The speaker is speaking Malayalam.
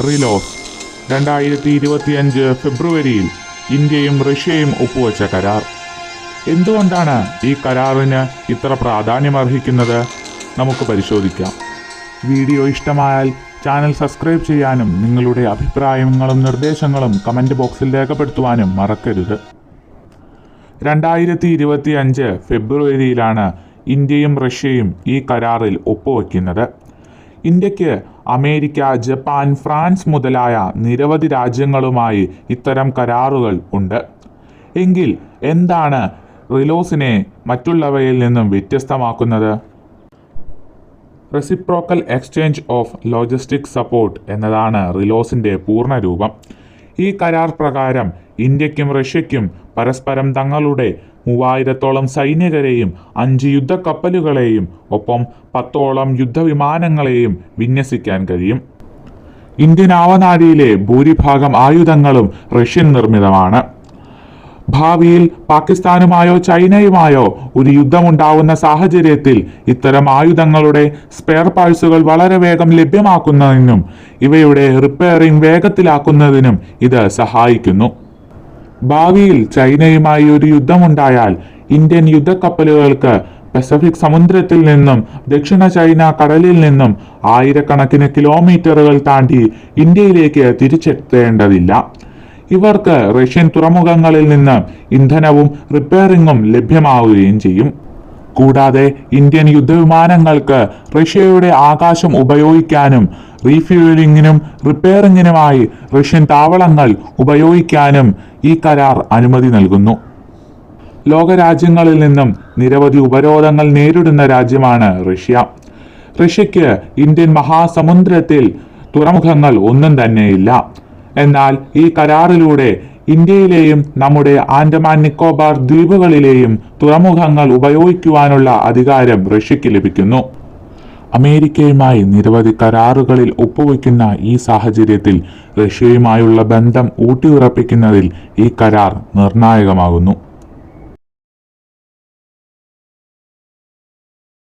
റിലോസ് 2025 ഫെബ്രുവരിയിൽ ഇന്ത്യയും റഷ്യയും ഒപ്പുവെച്ച കരാർ. എന്തുകൊണ്ടാണ് ഈ കരാറിന് ഇത്ര പ്രാധാന്യമർഹിക്കുന്നത്? നമുക്ക് പരിശോധിക്കാം. വീഡിയോ ഇഷ്ടമായാൽ ചാനൽ സബ്സ്ക്രൈബ് ചെയ്യാനും നിങ്ങളുടെ അഭിപ്രായങ്ങളും നിർദ്ദേശങ്ങളും കമൻറ്റ് ബോക്സിൽ രേഖപ്പെടുത്തുവാനും മറക്കരുത്. 2025 ഫെബ്രുവരിയിലാണ് ഇന്ത്യയും റഷ്യയും ഈ കരാറിൽ ഒപ്പുവെക്കുന്നത്. ഇന്ത്യക്ക് അമേരിക്ക, ജപ്പാൻ, ഫ്രാൻസ് മുതലായ നിരവധി രാജ്യങ്ങളുമായി ഇത്തരം കരാറുകൾ ഉണ്ട്. എങ്കിൽ എന്താണ് റിലോസിനെ മറ്റുള്ളവയിൽ നിന്നും വ്യത്യസ്തമാക്കുന്നത്? Reciprocal exchange of logistic support എന്നതാണ് റിലോസിൻ്റെ പൂർണ്ണരൂപം. ഈ കരാർ പ്രകാരം ഇന്ത്യക്കും റഷ്യയ്ക്കും പരസ്പരം തങ്ങളുടെ 3000-ഓളം സൈനികരെയും 5 യുദ്ധക്കപ്പലുകളെയും ഒപ്പം 10ഓളം യുദ്ധവിമാനങ്ങളെയും വിന്യസിക്കാൻ കഴിയും. ഇന്ത്യൻ ആവനാഴിയിലെ ഭൂരിഭാഗം ആയുധങ്ങളും റഷ്യൻ നിർമ്മിതമാണ്. ഭാവിയിൽ പാകിസ്ഥാനുമായോ ചൈനയുമായോ ഒരു യുദ്ധമുണ്ടാവുന്ന സാഹചര്യത്തിൽ ഇത്തരം ആയുധങ്ങളുടെ സ്പെയർ പാർട്സുകൾ വളരെ വേഗം ലഭ്യമാക്കുന്നതിനും ഇവയുടെ റിപ്പയറിംഗ് വേഗത്തിലാക്കുന്നതിനും ഇത് സഹായിക്കുന്നു. ഭാവിയിൽ ചൈനയുമായി ഒരു യുദ്ധമുണ്ടായാൽ ഇന്ത്യൻ യുദ്ധക്കപ്പലുകൾക്ക് പസഫിക് സമുദ്രത്തിൽ നിന്നും ദക്ഷിണ ചൈന കടലിൽ നിന്നും ആയിരക്കണക്കിന് കിലോമീറ്ററുകൾ താണ്ടി ഇന്ത്യയിലേക്ക് തിരിച്ചെത്തേണ്ടതില്ല. ഇവർക്ക് റഷ്യൻ തുറമുഖങ്ങളിൽ നിന്ന് ഇന്ധനവും റിപ്പയറിംഗും ലഭ്യമാവുകയും ചെയ്യും. കൂടാതെ ഇന്ത്യൻ യുദ്ധവിമാനങ്ങൾക്ക് റഷ്യയുടെ ആകാശം ഉപയോഗിക്കാനും റീഫ്യൂവലിംഗിനും റിപ്പയറിംഗിനുമായി റഷ്യൻ താവളങ്ങൾ ഉപയോഗിക്കാനും ഈ കരാർ അനുമതി നൽകുന്നു. ലോകരാജ്യങ്ങളിൽ നിന്നും നിരവധി ഉപരോധങ്ങൾ നേരിടുന്ന രാജ്യമാണ് റഷ്യ. റഷ്യയ്ക്ക് ഇന്ത്യൻ മഹാസമുദ്രത്തിൽ തുറമുഖങ്ങൾ ഒന്നും തന്നെയില്ല. എന്നാൽ ഈ കരാറിലൂടെ ഇന്ത്യയിലെയും നമ്മുടെ ആൻഡമാൻ നിക്കോബാർ ദ്വീപുകളിലെയും തുറമുഖങ്ങൾ ഉപയോഗിക്കുവാനുള്ള അധികാരം റഷ്യയ്ക്ക് ലഭിക്കുന്നു. അമേരിക്കയുമായി നിരവധി കരാറുകളിൽ ഒപ്പുവെക്കുന്ന ഈ സാഹചര്യത്തിൽ റഷ്യയുമായുള്ള ബന്ധം ഊട്ടിയുറപ്പിക്കുന്നതിൽ ഈ കരാർ നിർണായകമാകുന്നു.